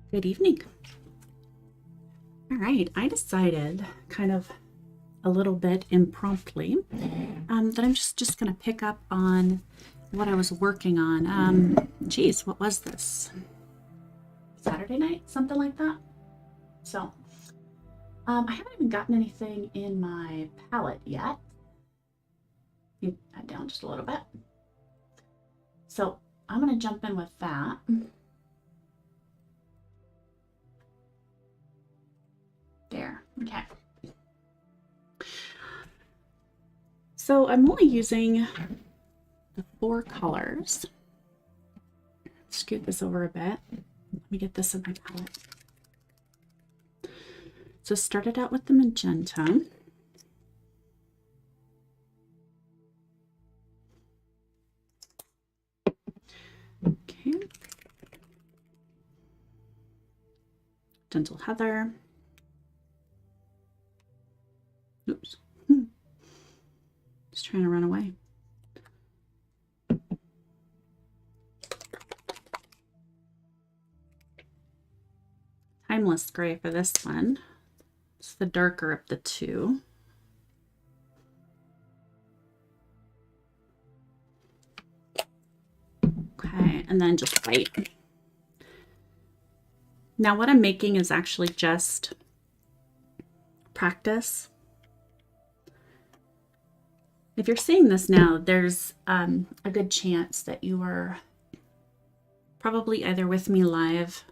Good evening. All right, I decided kind of a little bit impromptu that I'm just going to pick up on what I was working on. Geez, what was this? Saturday night, something like that. So I haven't even gotten anything in my palette yet. You add down just a little bit. So I'm going to jump in with that. There, okay. So I'm only using the 4 colors. Scoot this over a bit. Let me get this in my palette. So started out with the magenta. Okay. Gentle Heather. Oops. Just trying to run away. Timeless Gray for this one. It's the darker of the two. Okay, and then just white. Now what I'm making is actually just practice. If you're seeing this now, there's a good chance that you were probably either with me live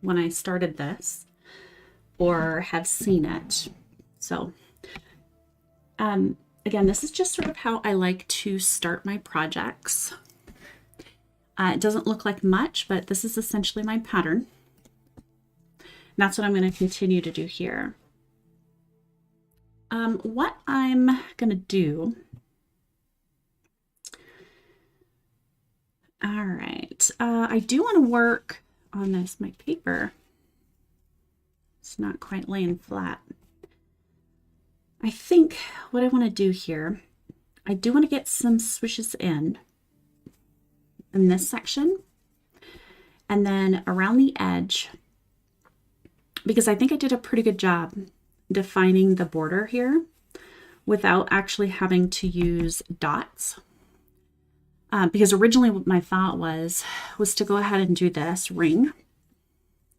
when I started this or have seen it. So again, this is just sort of how I like to start my projects. It doesn't look like much, but this is essentially my pattern. And that's what I'm going to continue to do here. What I'm going to do. All right. I do want to work on this. My paper, it's not quite laying flat. I think what I want to do here, I do want to get some swishes in this section and then around the edge, because I think I did a pretty good job defining the border here without actually having to use dots. Because originally what my thought was to go ahead and do this ring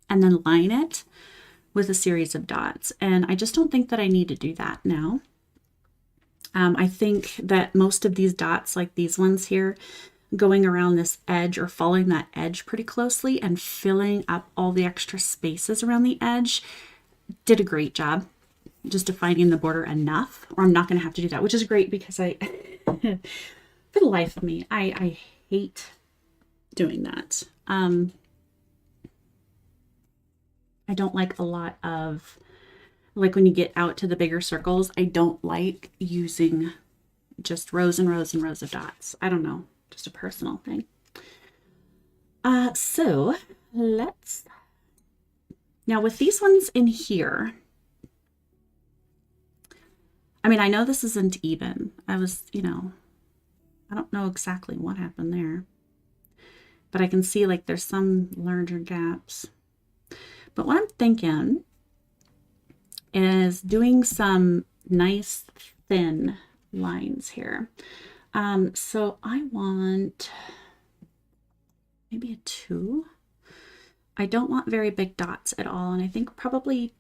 and then line it with a series of dots. And I just don't think that I need to do that now. I think that most of these dots, like these ones here, going around this edge or following that edge pretty closely and filling up all the extra spaces around the edge, did a great job just defining the border enough, or I'm not going to have to do that, which is great because I... For the life of me, I hate doing that. I don't like a lot of, like when you get out to the bigger circles, I don't like using just rows and rows and rows of dots. I don't know, just a personal thing. So let's, now with these ones in here, I mean, I know this isn't even. I was, I don't know exactly what happened there, but I can see like there's some larger gaps. But what I'm thinking is doing some nice thin lines here. So I want maybe a 2. I don't want very big dots at all. And I think probably,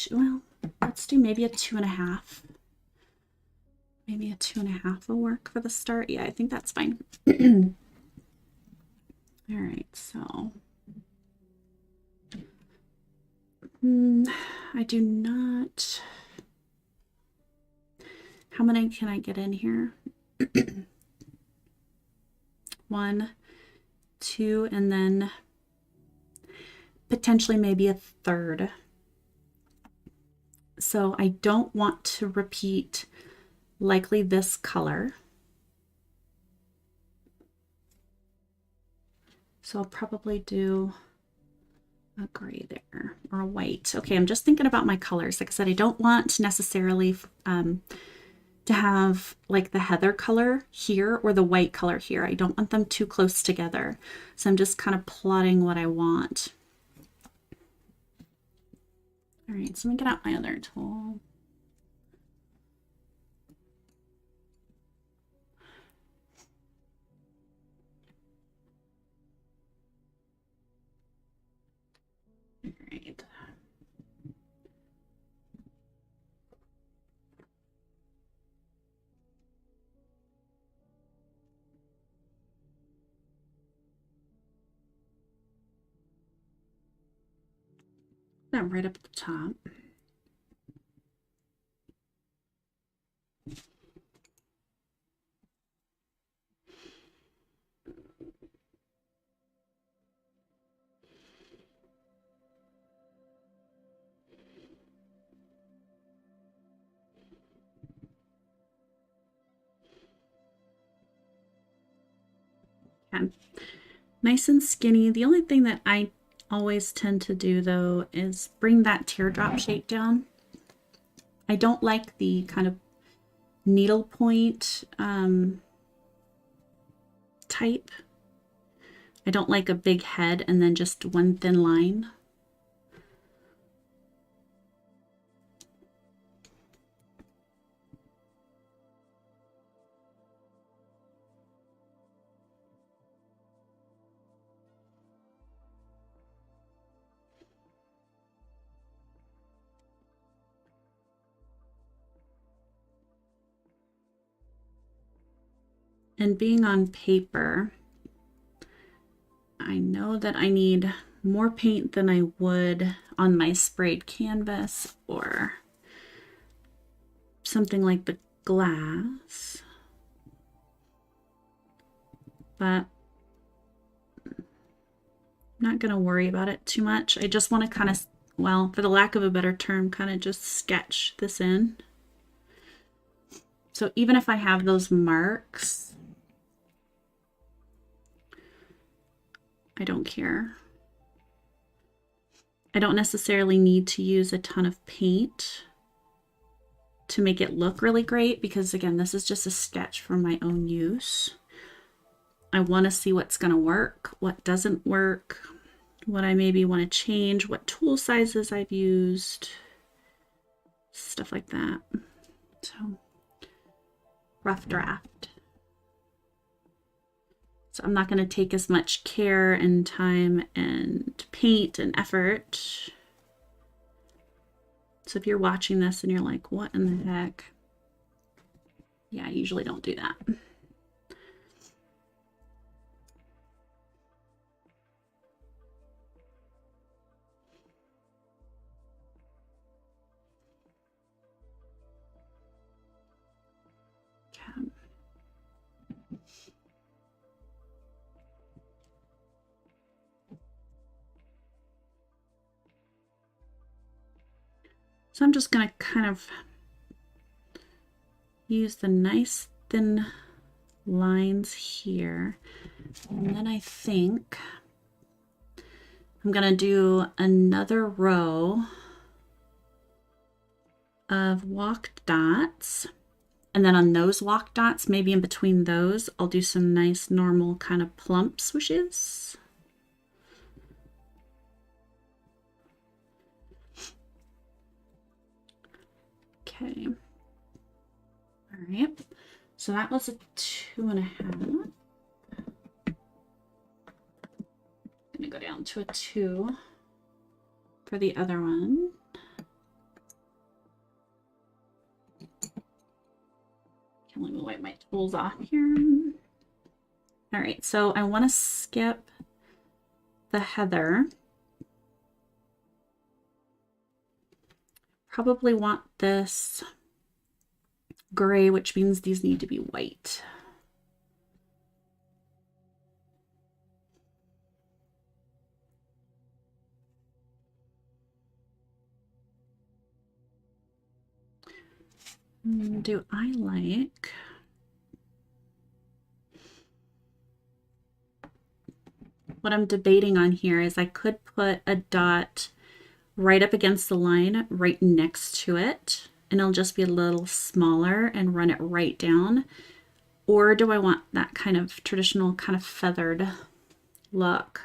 well, let's do maybe a 2.5. Maybe a 2.5 will work for the start. Yeah, I think that's fine. All right, so I do not. How many can I get in here? 1, 2, and then potentially maybe a 3rd. So I don't want to repeat likely this color. So I'll probably do a gray there or a white. Okay, I'm just thinking about my colors. Like I said, I don't want necessarily to have like the heather color here or the white color here. I don't want them too close together. So I'm just kind of plotting what I want. All right, so I'm gonna get out my other tool. All right. That right up at the top. Okay. Nice and skinny. The only thing that I always tend to do though is bring that teardrop shape down. I don't like the kind of needle point type. I don't like a big head and then just one thin line. And being on paper, I know that I need more paint than I would on my sprayed canvas or something like the glass. But I'm not going to worry about it too much. I just want to kind of, well, for the lack of a better term, kind of just sketch this in. So even if I have those marks, I don't care. I don't necessarily need to use a ton of paint to make it look really great because, again, this is just a sketch for my own use. I want to see what's going to work, what doesn't work, what I maybe want to change, what tool sizes I've used, stuff like that. So, rough draft. So I'm not going to take as much care and time and paint and effort. So if you're watching this and you're like, what in the heck? Yeah, I usually don't do that. Okay. So I'm just going to kind of use the nice thin lines here. And then I think I'm going to do another row of walked dots. And then on those walked dots, maybe in between those, I'll do some nice normal kind of plump swooshes. Okay. All right. So that was a 2.5. I'm going to go down to a 2 for the other one. Let me wipe my tools off here. All right, so I want to skip the heather. Probably want this gray, which means these need to be white. Do I like... What I'm debating on here is I could put a dot right up against the line right next to it, and it'll just be a little smaller and run it right down. Or do I want that kind of traditional kind of feathered look?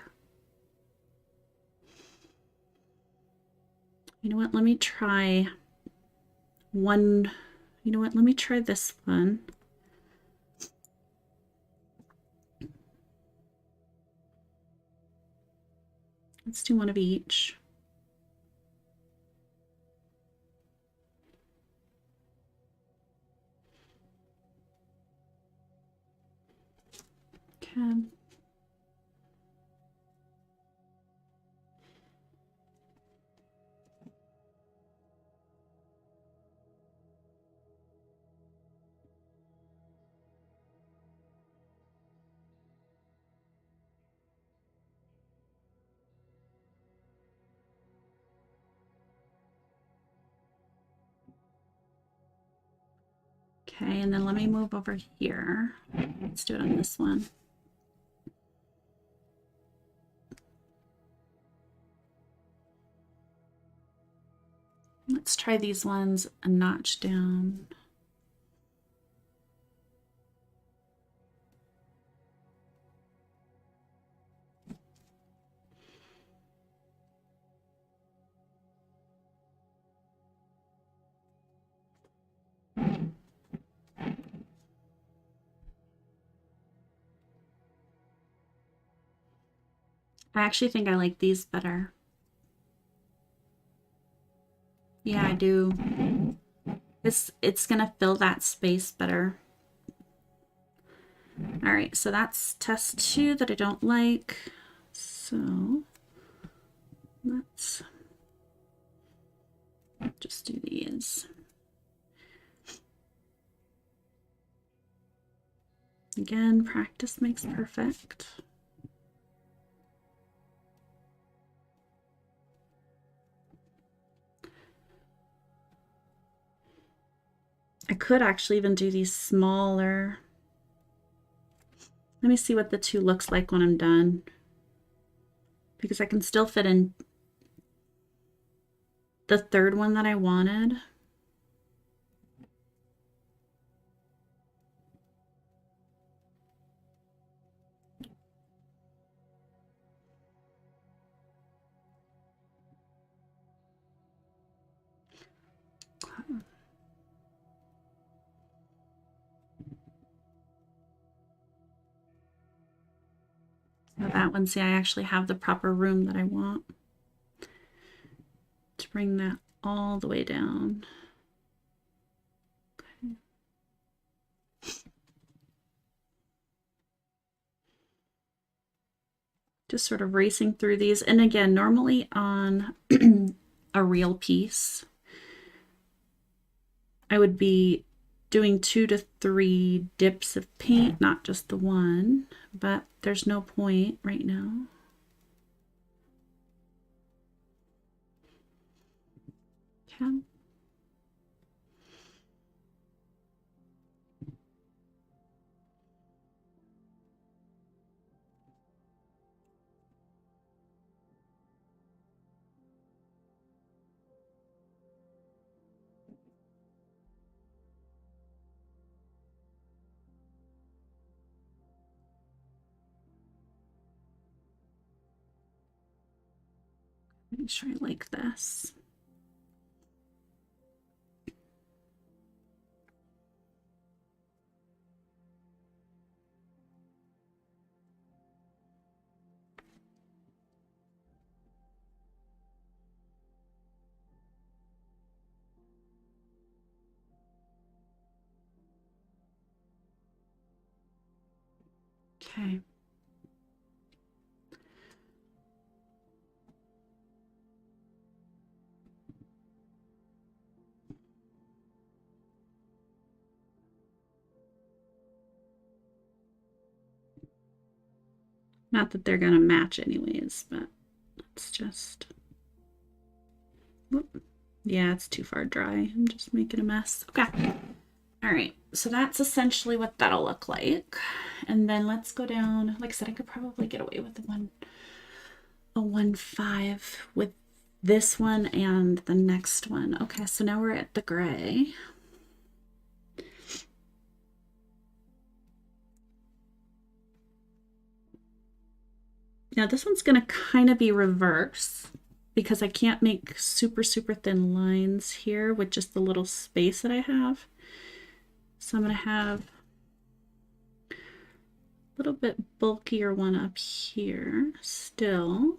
You know what? Let me try one. You know what? Let me try this one. Let's do one of each. Okay. Okay, and then let me move over here. Let's do it on this one. Let's try these ones a notch down. I actually think I like these better. Yeah, I do. It's gonna fill that space better. All right, so that's test 2 that I don't like. So let's just do these. Again, practice makes perfect. I could actually even do these smaller. Let me see what the 2 looks like when I'm done, because I can still fit in the 3rd one that I wanted. Now that one, see, I actually have the proper room that I want to bring that all the way down. Okay. Just sort of racing through these. And again, normally on a real piece, I would be doing 2 to 3 dips of paint, not just the one, but there's no point right now. Okay. Make sure I like this. Okay. Not that they're gonna match anyways, but let's just, whoop. Yeah, it's too far dry. I'm just making a mess. Okay. All right, so that's essentially what that'll look like. And then let's go down. Like I said, I could probably get away with a 1.5 with this one and the next one. Okay, so now we're at the gray. Now this one's gonna kind of be reverse. because I can't make super thin lines here with just the little space that I have. So I'm going to have a little bit bulkier one up here still.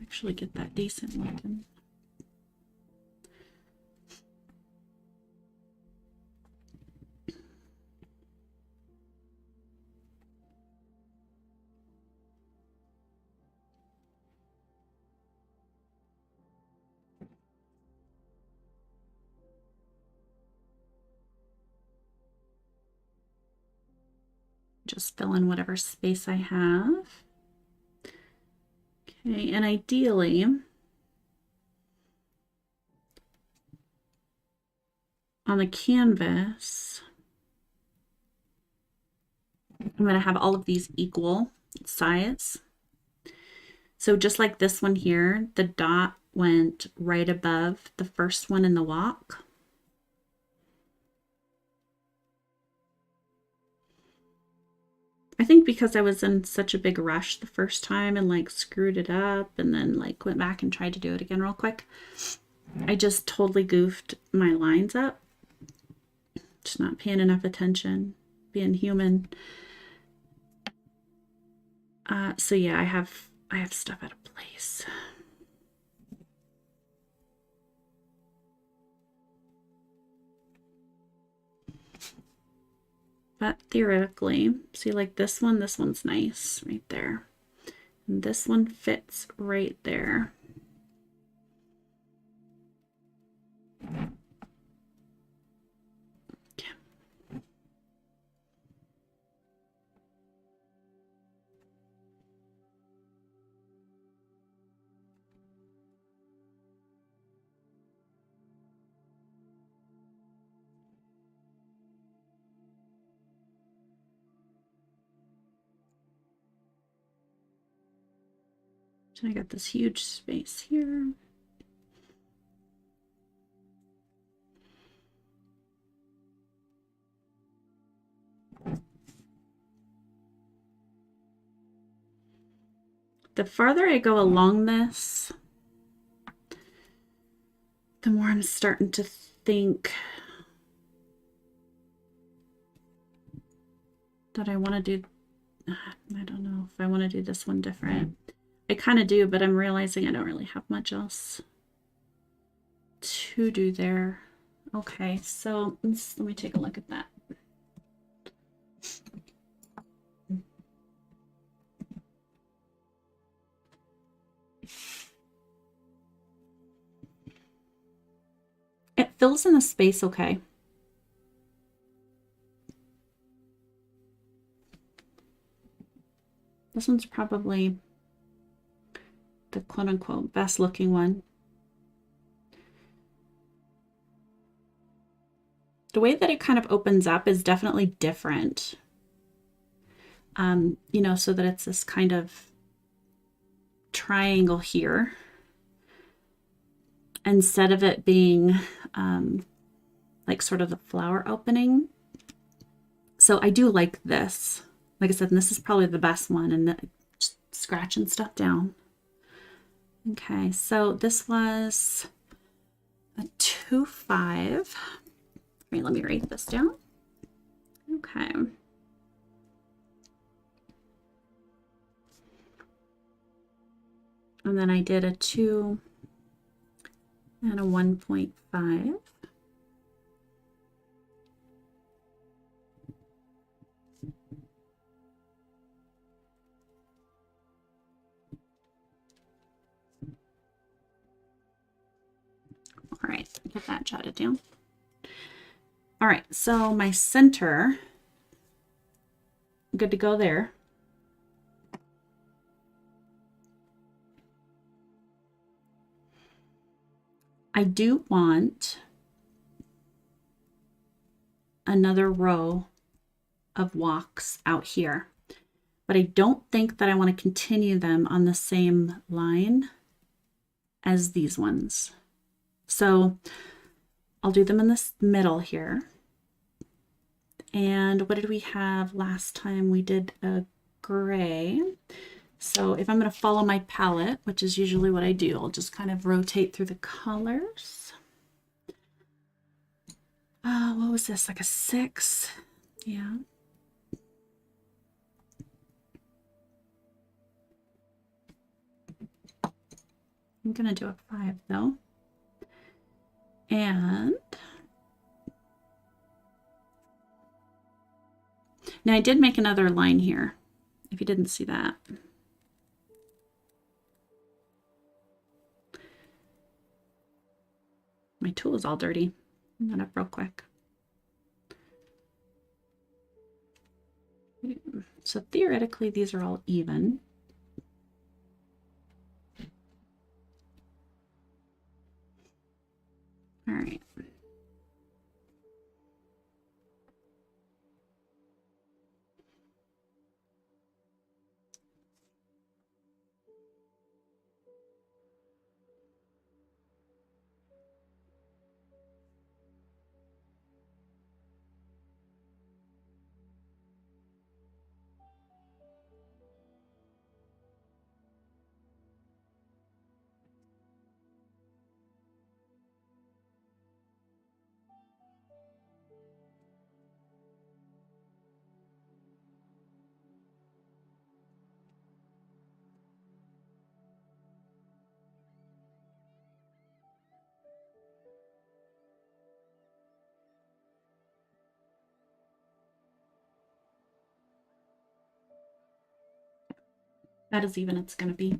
Actually get that decent looking. Just fill in whatever space I have. Okay, and ideally, on the canvas, I'm going to have all of these equal size. So just like this one here, the dot went right above the first one in the walk. I think because I was in such a big rush the first time and like screwed it up and then like went back and tried to do it again real quick, I just totally goofed my lines up. Just not paying enough attention, being human. So yeah, I have stuff out of place. But theoretically, see like this one's nice right there. And this one fits right there. Okay. So I got this huge space here. The farther I go along this, the more I'm starting to think that I want to do, I don't know if I want to do this one different. I kind of do, but I'm realizing I don't really have much else to do there. Okay, so let me take a look at that. It fills in the space okay. This one's probably the quote-unquote best looking one. The way that it kind of opens up is definitely different. You know, so that it's this kind of triangle here, instead of it being like sort of the flower opening. So I do like this. Like I said, and this is probably the best one, and just scratching stuff down. Okay, so this was a 2.5. Wait, let me write this down. Okay. And then I did a 2 and a 1.5. All right, get that jotted down. All right, so my center, good to go there. I do want another row of walks out here, but I don't think that I want to continue them on the same line as these ones. So I'll do them in this middle here. And what did we have last time? We did a gray. So if I'm going to follow my palette, which is usually what I do, I'll just kind of rotate through the colors. What was this, like a 6? Yeah. I'm going to do a 5 though. And now I did make another line here, if you didn't see that. My tool is all dirty. I'm that up real quick. So theoretically, these are all even. All right. That is even it's going to be.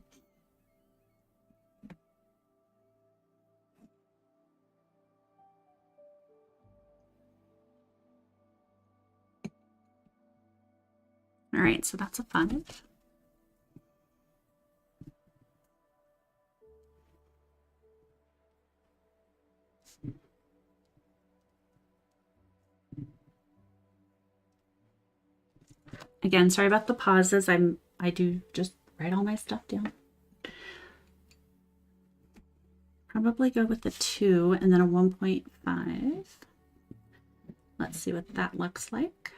All right, so that's a 5. Again, sorry about the pauses. I do just write all my stuff down. Probably go with the 2 and then a 1.5. Let's see what that looks like.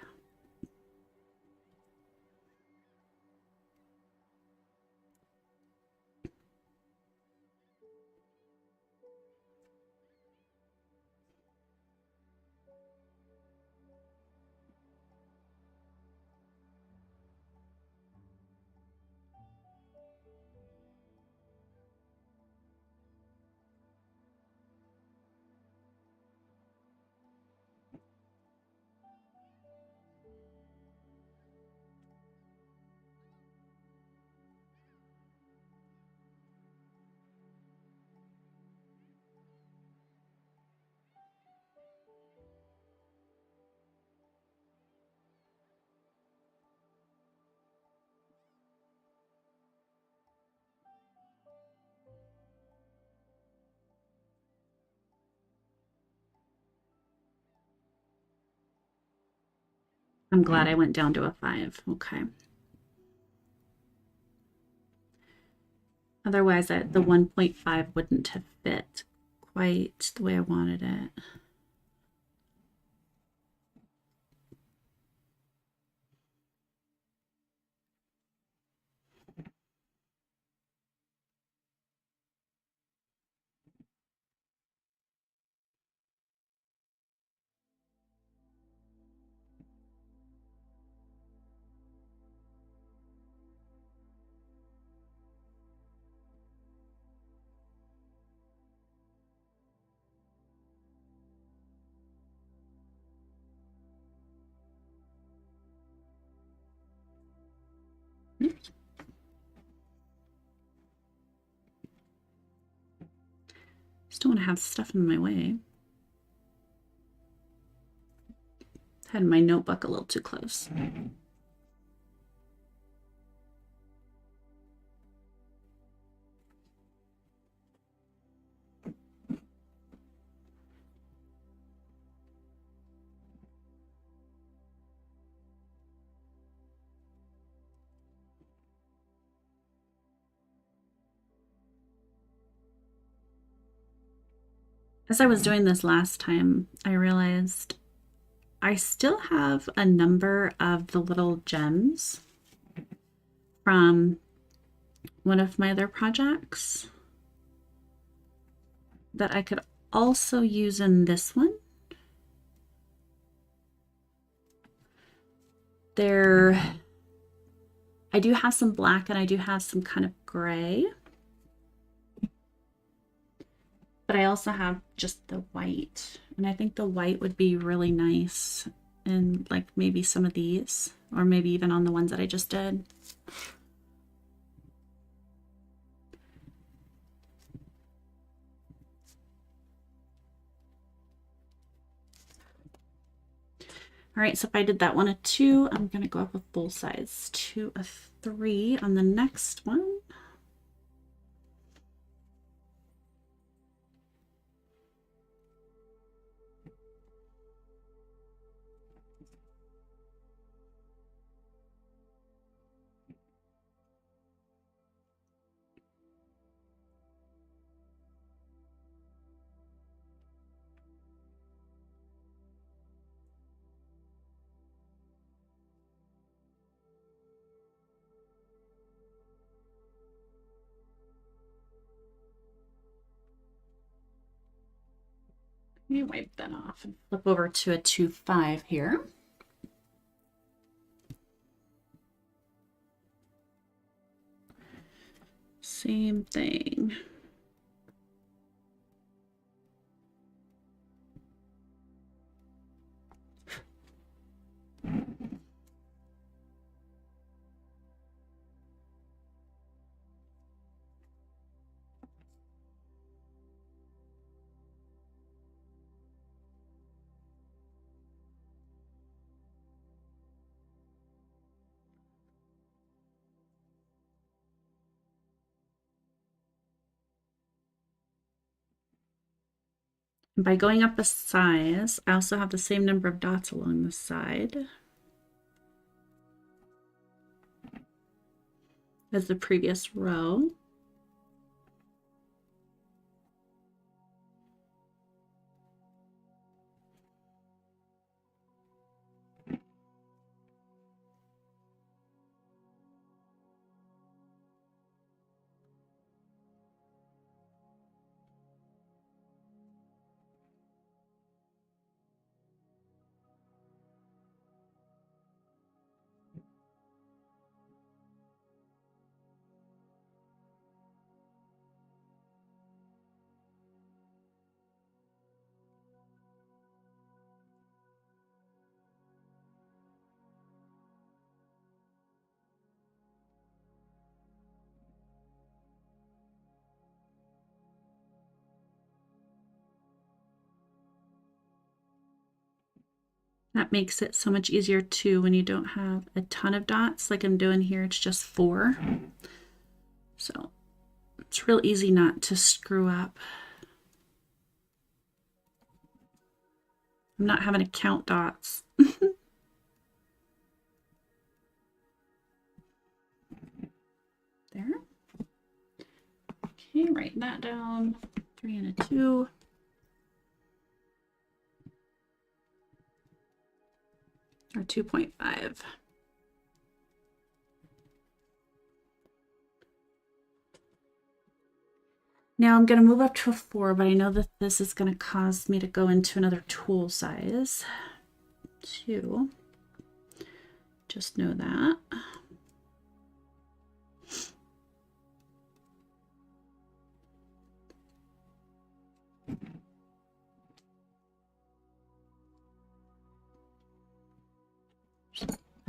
I'm glad I went down to a 5. Okay. Otherwise, the 1.5 wouldn't have fit quite the way I wanted it. Just don't want to have stuff in my way. Had my notebook a little too close. As I was doing this last time, I realized I still have a number of the little gems from one of my other projects that I could also use in this one. I do have some black and I do have some kind of gray. But I also have just the white. And I think the white would be really nice in like maybe some of these, or maybe even on the ones that I just did. All right, so if I did that one a 2, I'm going to go up a full size to a 3 on the next one. Let me wipe that off and flip over to a 2-5 here. Same thing. By going up a size, I also have the same number of dots along the side as the previous row. That makes it so much easier too when you don't have a ton of dots like I'm doing here. It's just 4. So it's real easy not to screw up. I'm not having to count dots. There. Okay, write that down. 3 and a 2. Or 2.5. Now I'm going to move up to a 4, but I know that this is going to cause me to go into another tool size. 2. Just know that.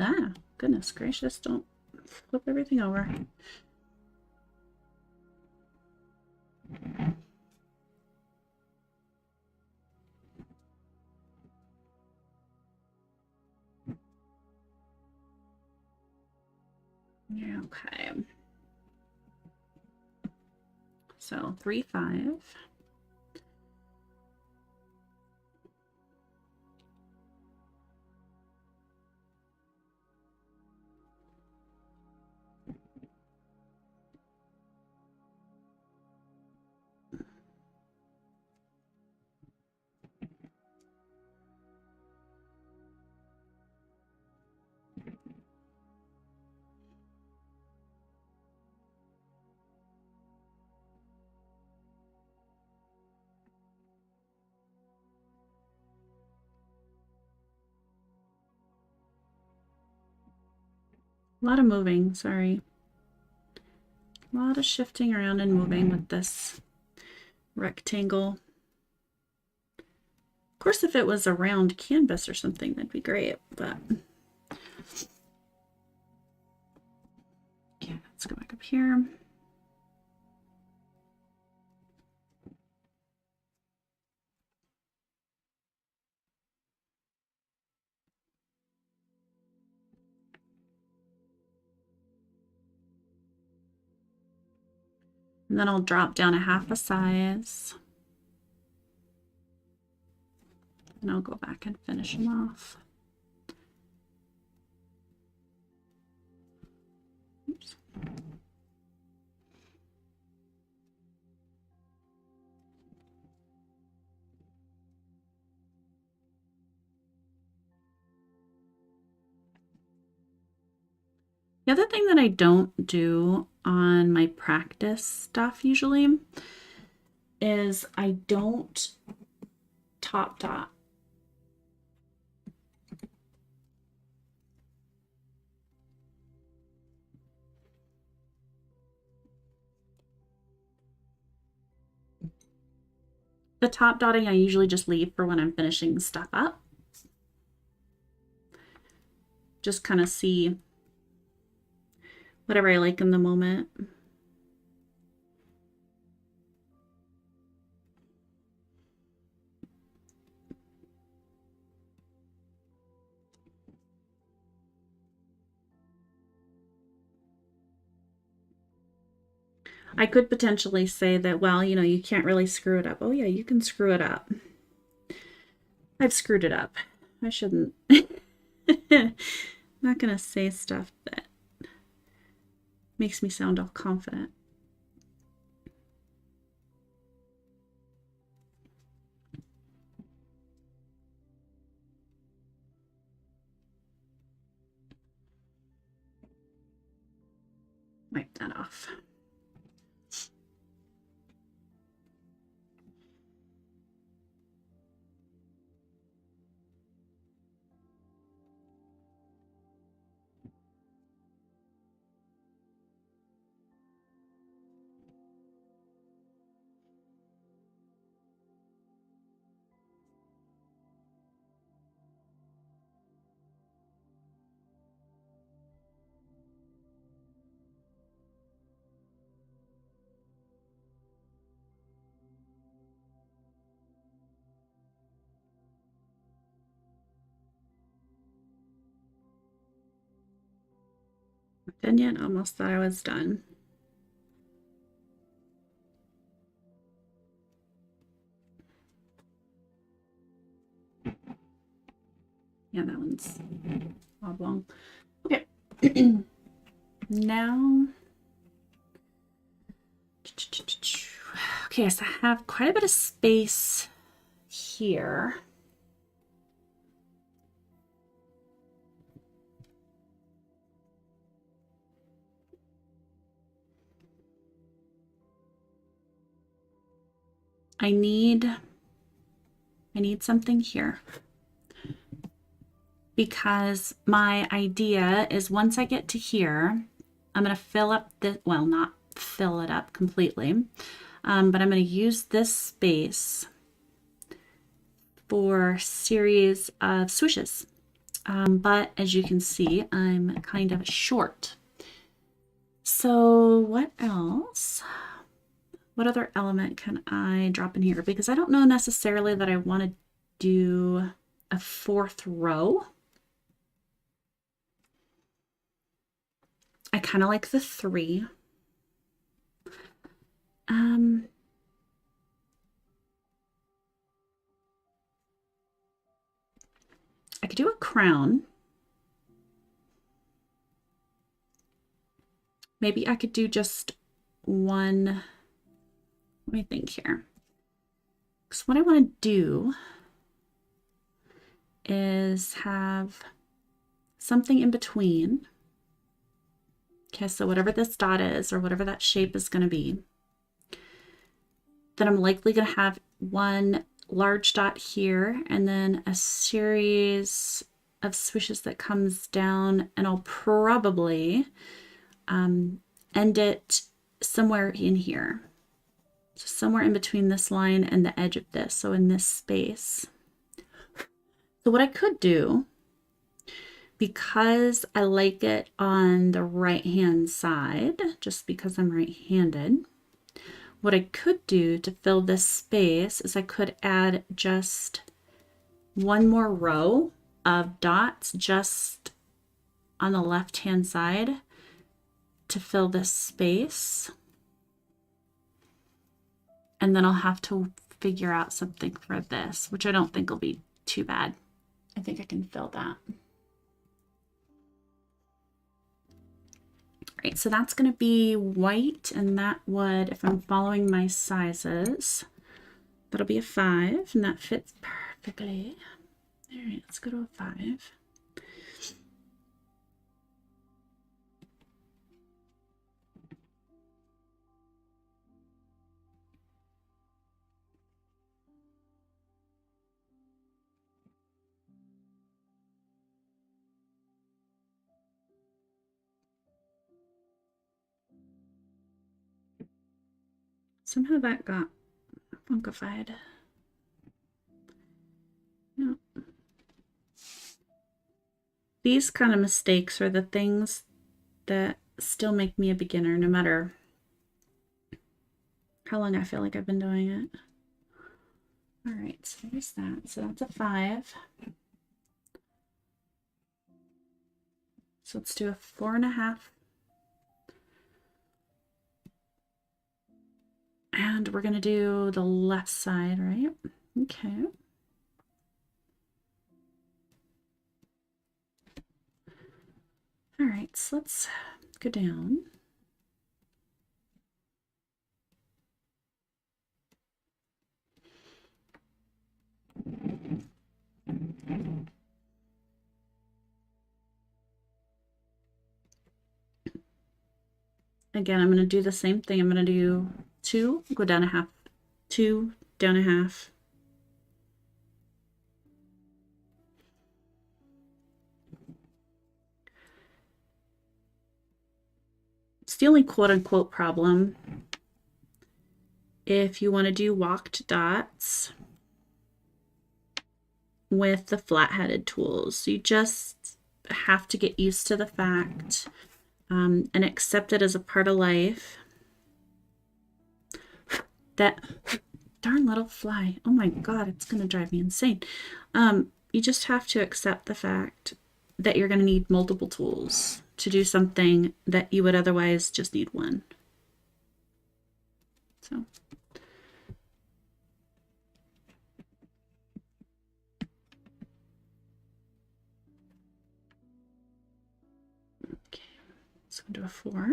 Ah, goodness gracious, don't flip everything over. Okay. So 3, 5. A lot of moving, sorry. A lot of shifting around and moving with this rectangle. Of course, if it was a round canvas or something, that'd be great, but okay, let's go back up here. And then I'll drop down a half a size. And I'll go back and finish them off. Oops. The other thing that I don't do on my practice stuff usually is I don't top dot. The top dotting I usually just leave for when I'm finishing stuff up. Just kind of see whatever I like in the moment. I could potentially say that, well, you know, you can't really screw it up. Oh yeah, you can screw it up. I've screwed it up. I shouldn't. I'm not gonna say stuff that makes me sound all confident. Wipe that off. Done yet? Almost thought I was done. Yeah, that one's oblong. Okay. Now, okay, so I have quite a bit of space here. I need something here, because my idea is once I get to here, I'm going to fill up the, well, not fill it up completely, but I'm going to use this space for a series of swishes. But as you can see, I'm kind of short. So what else? What other element can I drop in here? Because I don't know necessarily that I want to do a fourth row. I kind of like the 3. I could do a crown. Maybe I could do just one. Let me think here. Because what I want to do is have something in between. Okay, so whatever this dot is, or whatever that shape is going to be, then I'm likely going to have one large dot here, and then a series of swishes that comes down, and I'll probably end it somewhere in here. So somewhere in between this line and the edge of this, so in this space. So what I could do, because I like it on the right-hand side, just because I'm right-handed, what I could do to fill this space is I could add just one more row of dots just on the left-hand side to fill this space. And then I'll have to figure out something for this, which I don't think will be too bad. I think I can fill that. All right, so that's going to be white, and that would, if I'm following my sizes, that'll be a 5, and that fits perfectly. All right, let's go to a 5. Somehow that got funkified. Yeah. These kind of mistakes are the things that still make me a beginner, no matter how long I feel like I've been doing it. All right, so there's that. So that's a 5. So let's do a 4.5. And we're going to do the left side, right? Okay. All right, so let's go down. Again, I'm going to do the same thing. I'm going to do 2, go down a half, 2, down a half. It's the only quote-unquote problem if you want to do walked dots with the flat-headed tools. You just have to get used to the fact and accept it as a part of life that darn little fly, oh my god, it's gonna drive me insane. You just have to accept the fact that you're going to need multiple tools to do something that you would otherwise just need one. So okay, so do a 4.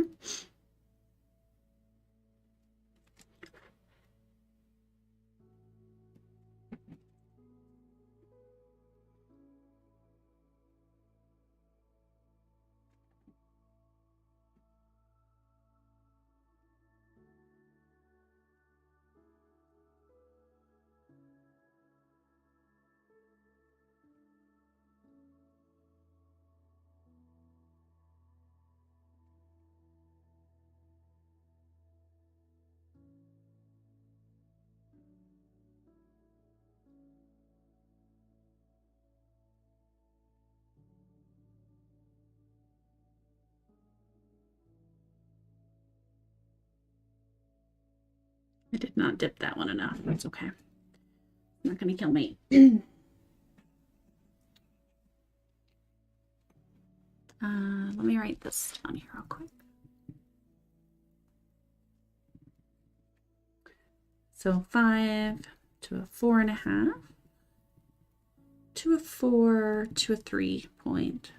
I did not dip that one enough. That's okay. Not going to kill me. Let me write this down here real quick. So 5 to a 4.5 to a 4 to a 3.5.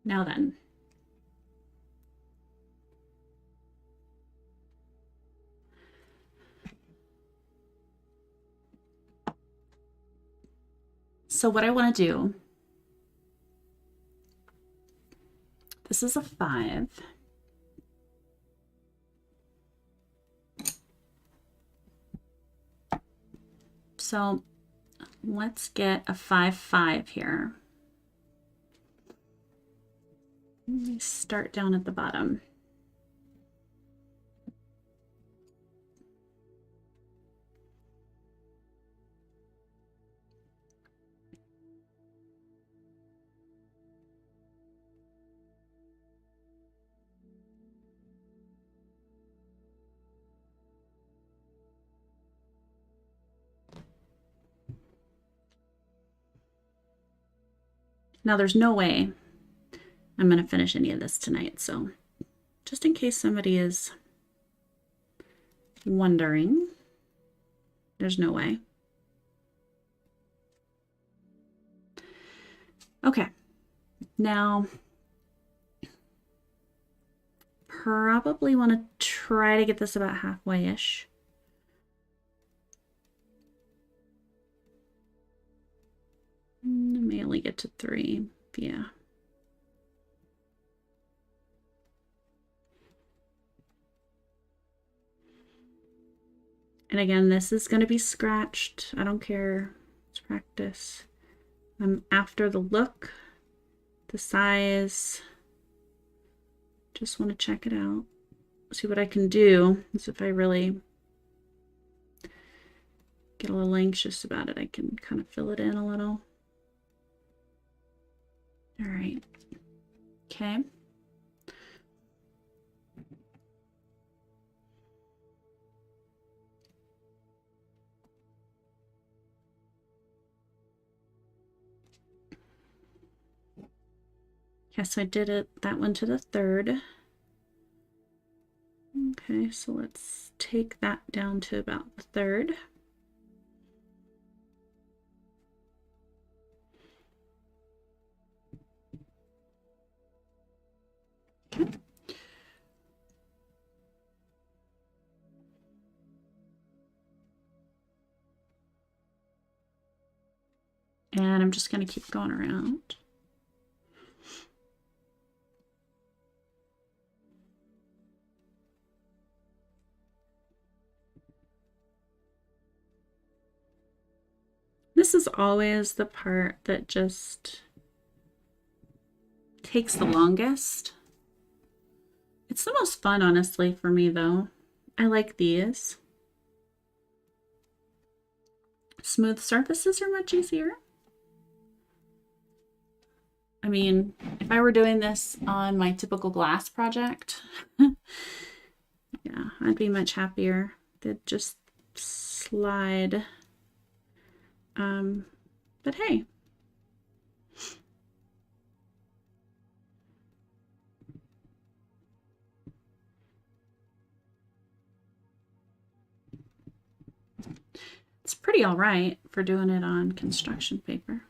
Now then. So what I want to do, this is a 5. So let's get a 5, 5 here. Let me start down at the bottom. Now there's no way I'm going to finish any of this tonight, so just in case somebody is wondering, there's no way. Okay, now probably want to try to get this about halfway-ish. I may only get to 3, yeah. And again, this is going to be scratched. I don't care. Let's practice. I'm after the look, the size. Just want to check it out. See what I can do. Is if I really get a little anxious about it, I can kind of fill it in a little. All right. Okay. Okay, so I did it that one to the 3rd. Okay, so let's take that down to about the 3rd. Okay. And I'm just going to keep going around. This is always the part that just takes the longest. It's the most fun, honestly, for me, though. I like these. Smooth surfaces are much easier. I mean, if I were doing this on my typical glass project, yeah, I'd be much happier. They'd just slide. But hey. It's pretty all right for doing it on construction paper.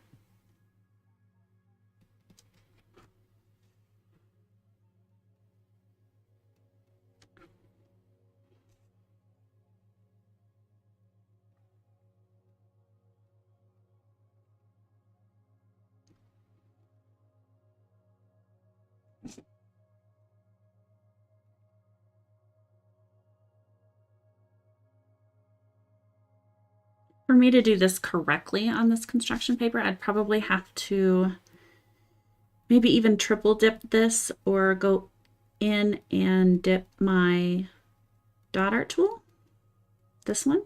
For me to do this correctly on this construction paper, I'd probably have to maybe even triple dip this or go in and dip my dot art tool, this one,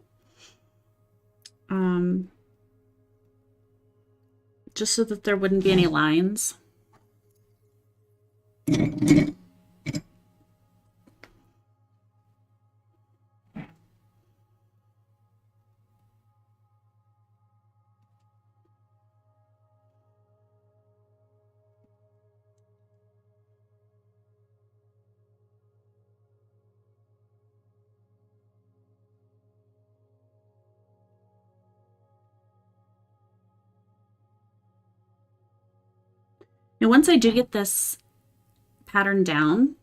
just so that there wouldn't be any lines. Now, once I do get this pattern down,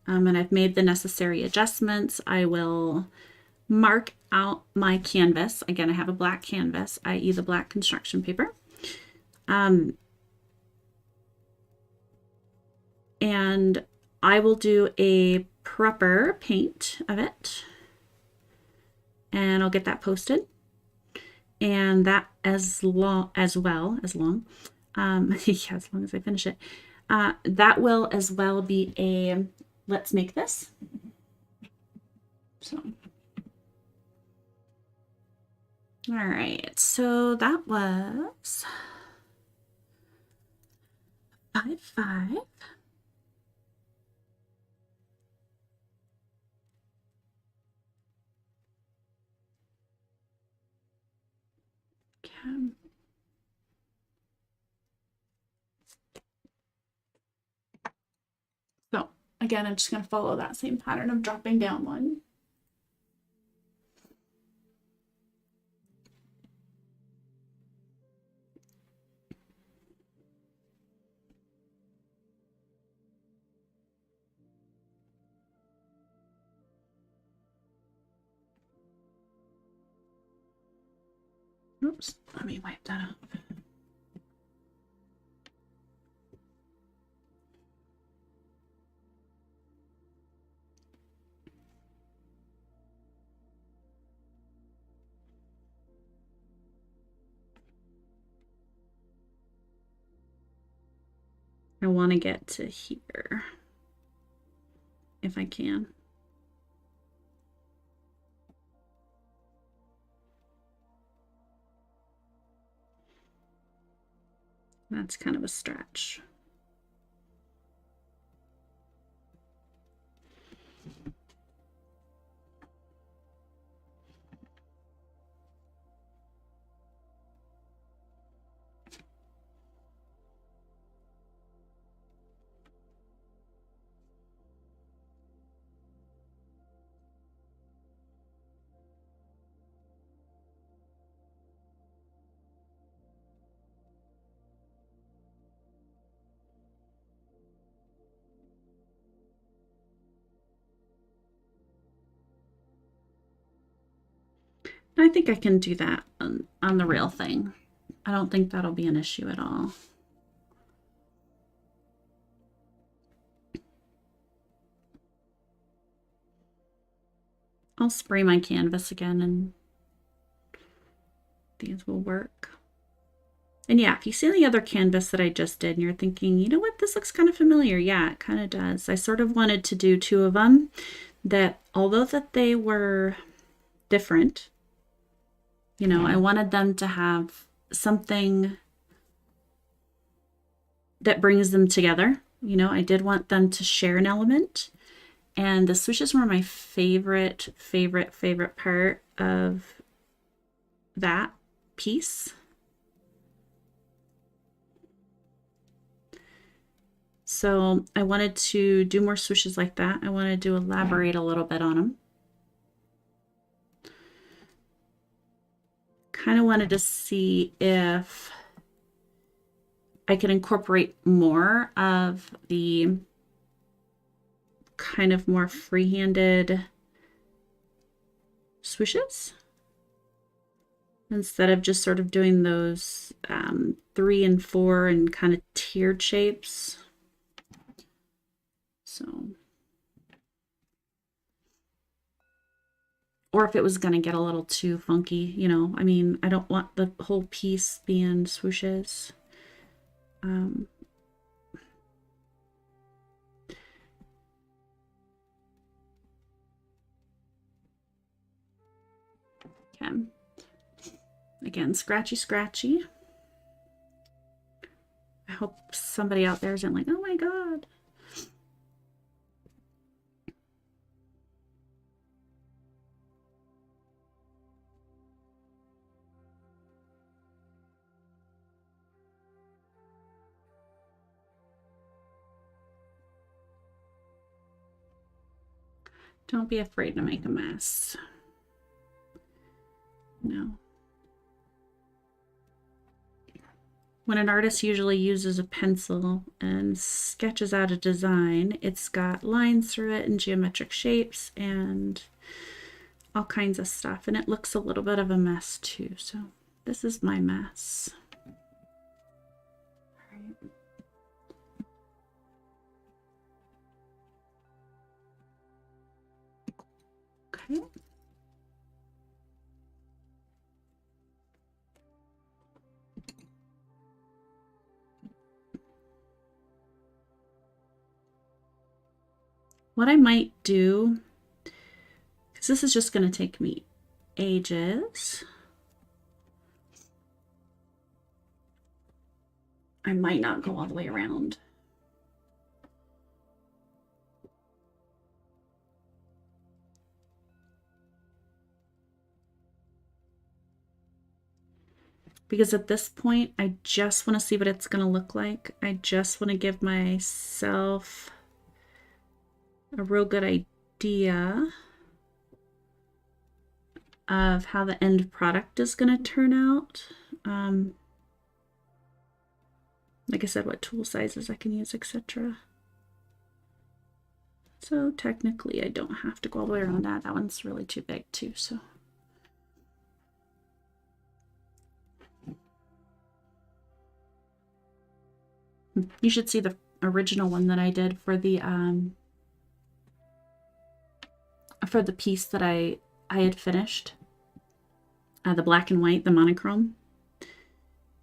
and I've made the necessary adjustments, I will mark out my canvas. Again, I have a black canvas, i.e. the black construction paper. And I will do a proper paint of it. And I'll get that posted. And that yeah, as long as I finish it. That will as well be a let's make this. So, all right, so that was 5-5. Okay. So again, I'm just going to follow that same pattern of dropping down one. Oops, let me wipe that up. I want to get to here if I can. That's kind of a stretch. I think I can do that on the real thing. I don't think that'll be an issue at all. I'll spray my canvas again and these will work. And yeah, if you see the other canvas that I just did and you're thinking, you know what, this looks kind of familiar. Yeah, it kind of does. I sort of wanted to do two of them that although that they were different, you know, I wanted them to have something that brings them together. You know, I did want them to share an element. And the swooshes were my favorite part of that piece. So I wanted to do more swooshes like that. I wanted to elaborate a little bit on them. Kind of wanted to see if I could incorporate more of the kind of more free-handed swooshes instead of just sort of doing those 3 and 4 and kind of tiered shapes. So, or if it was going to get a little too funky, you know, I mean, I don't want the whole piece being swooshes. Okay. Again, scratchy, scratchy. I hope somebody out there isn't like, oh my God. Don't be afraid to make a mess. No. when an artist usually uses a pencil and sketches out a design, it's got lines through it and geometric shapes and all kinds of stuff, and it looks a little bit of a mess too. So this is my mess. Okay. What I might do, because this is just going to take me ages, I might not go all the way around. Because at this point, I just want to see what it's going to look like. I just want to give myself a real good idea of how the end product is going to turn out. Like I said, what tool sizes I can use, etc. So technically, I don't have to go all the way around that. That one's really too big too, so. You should see the original one that I did for the piece that I had finished. The black and white, the monochrome.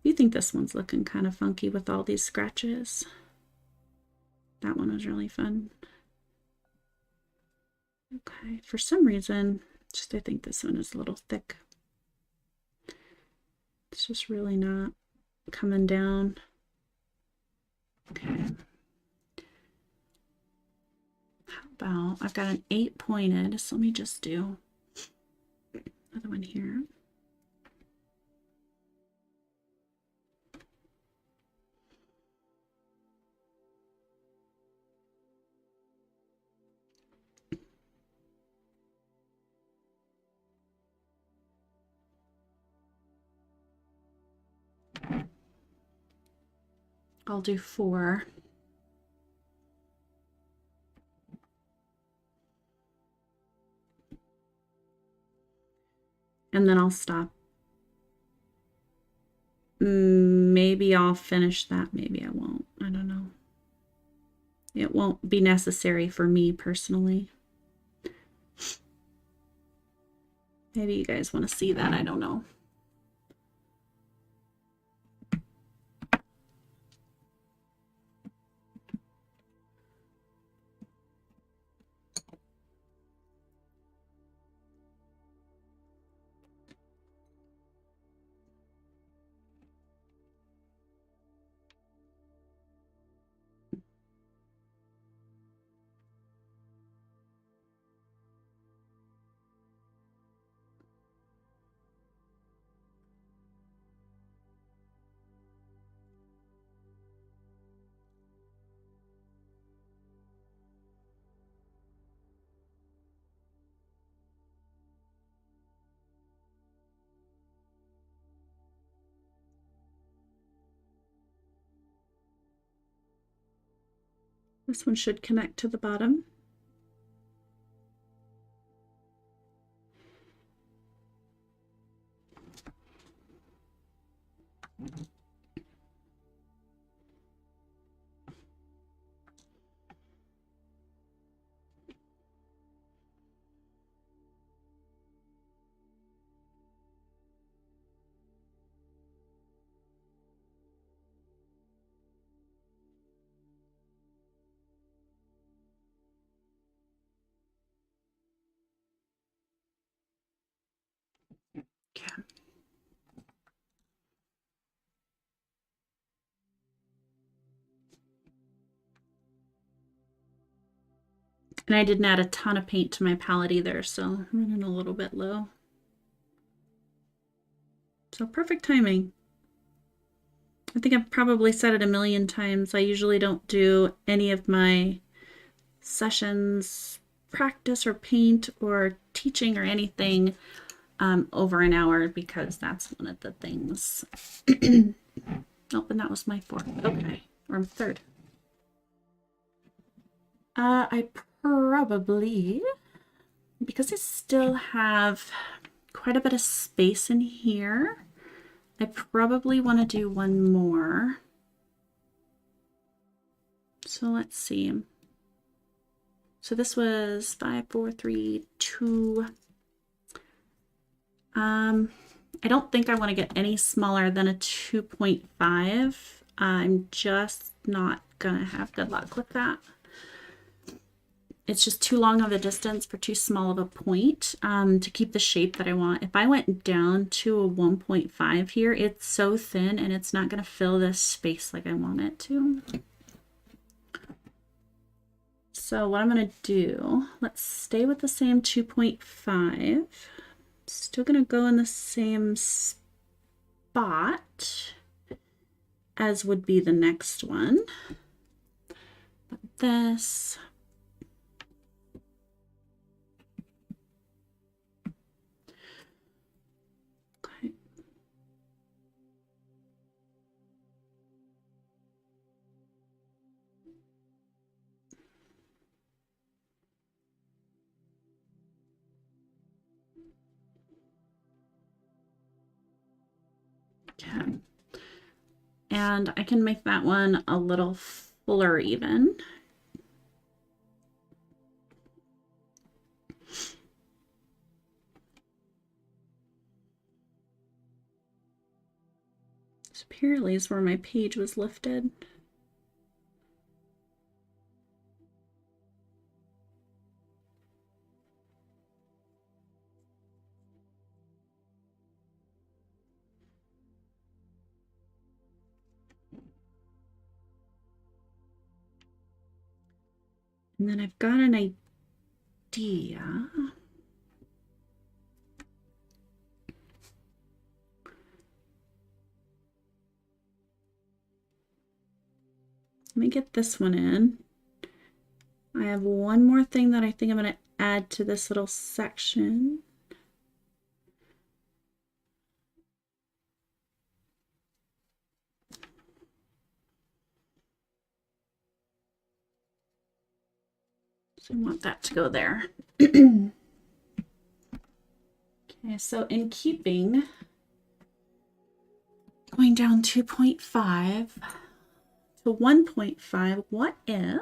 You think this one's looking kind of funky with all these scratches. That one was really fun. Okay, for some reason, just I think this one is a little thick. It's just really not coming down. Okay. How about, I've got an 8-pointed, so let me just do another one here. I'll do 4. And then I'll stop. Maybe I'll finish that. Maybe I won't. I don't know. It won't be necessary for me personally. Maybe you guys want to see that. I don't know. This one should connect to the bottom. Okay. And I didn't add a ton of paint to my palette either, so I'm running a little bit low. So perfect timing. I think I've probably said it a million times. I usually don't do any of my sessions, practice or paint or teaching or anything over an hour, because that's one of the things Oh, and that was my fourth. Okay, or third. I probably, because I still have quite a bit of space in here, I probably want to do one more. So let's see. So this was 5, 4, 3, 2. I don't think I want to get any smaller than a 2.5. I'm just not gonna have good luck with that. It's just too long of a distance for too small of a point to keep the shape that I want. If I went down to a 1.5 here, it's so thin and it's not going to fill this space like I want it to. So what I'm going to do, let's stay with the same 2.5. Still going to go in the same spot as would be the next one. But this... Okay. And I can make that one a little fuller even. So apparently is where my page was lifted. And then I've got an idea. Let me get this one in. I have one more thing that I think I'm going to add to this little section. So I want that to go there. Okay, so in keeping, going down 2.5 to 1.5, what if?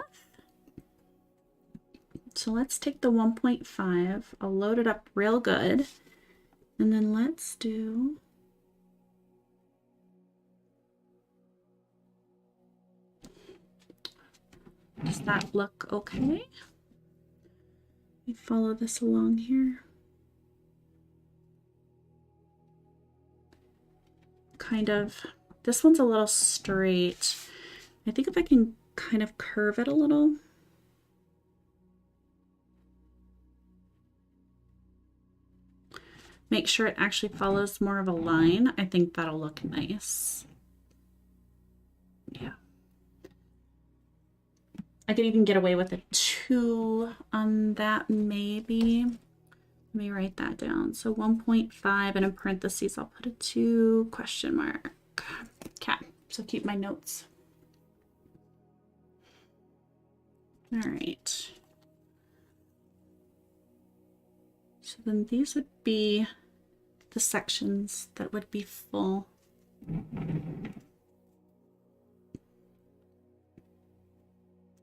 So let's take the 1.5, I'll load it up real good, and then let's do does that look okay? Let me follow this along here. Kind of, this one's a little straight. I think if I can kind of curve it a little. Make sure it actually follows more of a line. I think that'll look nice. Yeah. I could even get away with a 2 on that maybe. Let me write that down. So 1.5 and in parentheses I'll put a 2 question mark. Okay, so keep my notes. All right. So then these would be the sections that would be full.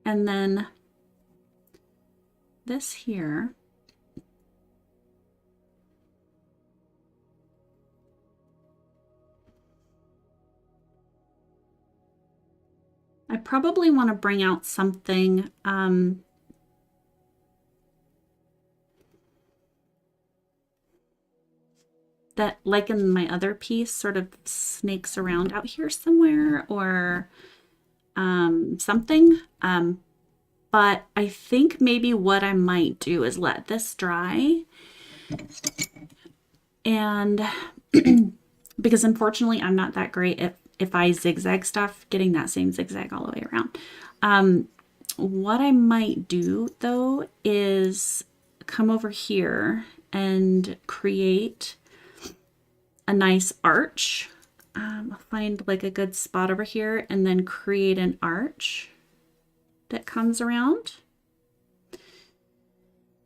And then this here, I probably want to bring out something that, like in my other piece, sort of snakes around out here somewhere, or something. But I think maybe what I might do is let this dry. And because unfortunately I'm not that great if I zigzag stuff, getting that same zigzag all the way around. What I might do though is come over here and create a nice arch I'll find like a good spot over here and then create an arch that comes around.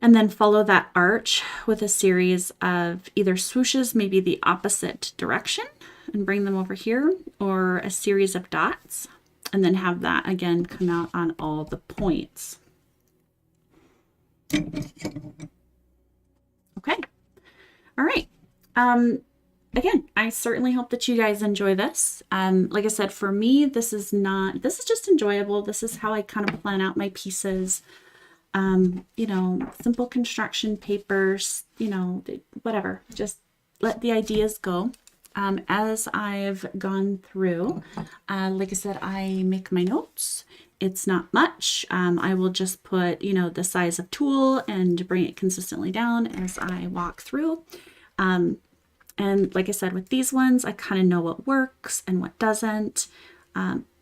And then follow that arch with a series of either swooshes, maybe the opposite direction, and bring them over here, or a series of dots, and then have that again come out on all the points. Okay. All right. Again, I certainly hope that you guys enjoy this. Like I said, for me, this is just enjoyable. This is how I kind of plan out my pieces. You know, simple construction papers, you know, whatever, just let the ideas go. As I've gone through, like I said, I make my notes. It's not much. I will just put, you know, the size of tool and bring it consistently down as I walk through. And like I said, with these ones, I kind of know what works and what doesn't.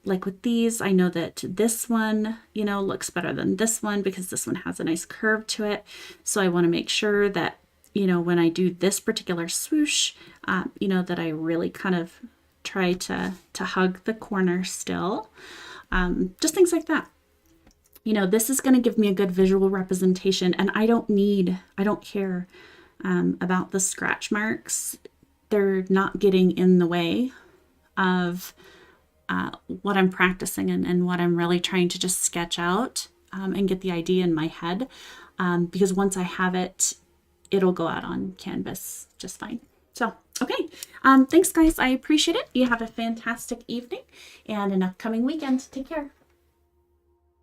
Like with these, I know that this one, you know, looks better than this one because this one has a nice curve to it. So I want to make sure that, you know, when I do this particular swoosh, you know, that I really kind of try to hug the corner still. Just things like that. You know, this is going to give me a good visual representation, and I don't care about the scratch marks. They're not getting in the way of what I'm practicing and what I'm really trying to just sketch out and get the idea in my head. Because once I have it, it'll go out on canvas just fine. So, okay. Thanks guys. I appreciate it. You have a fantastic evening and an upcoming weekend. Take care.